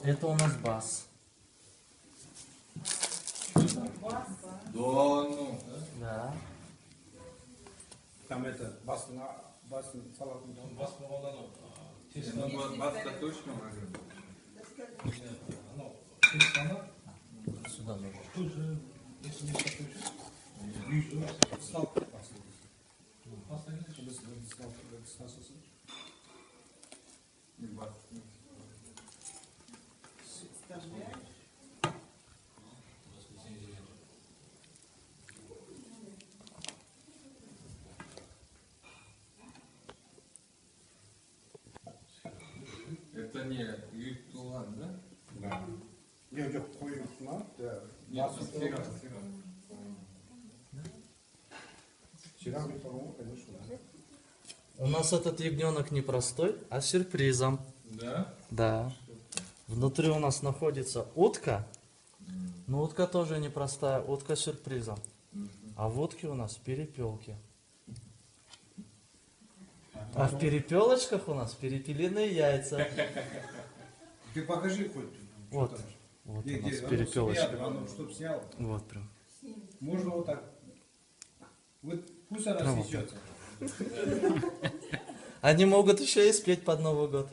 Это у нас бас. Да, ну. Да. Там это бас салат. Бас по-моему, Бас-то точно можем. Сюда нужно. тут же, если не подключить, Стал бас. паста не Бас. Это не Ютулан, да? Да. Yok koyuyorsun da Нет, бас Сиран. Сиран, по-моему, конечно, да. У нас этот ягненок не простой, а с сюрпризом. Да? Да. Внутри у нас находится утка. Но утка тоже непростая, утка с сюрпризом. А в утке у нас перепелки. А в перепелочках у нас перепелиные яйца. Ты покажи хоть. Вот. что там. Вот Где, у нас где? перепелочки. Чтоб снял. Вот прям. Можно вот так. Вот пусть она Прямо свечется. Они могут еще и спеть под Новый год.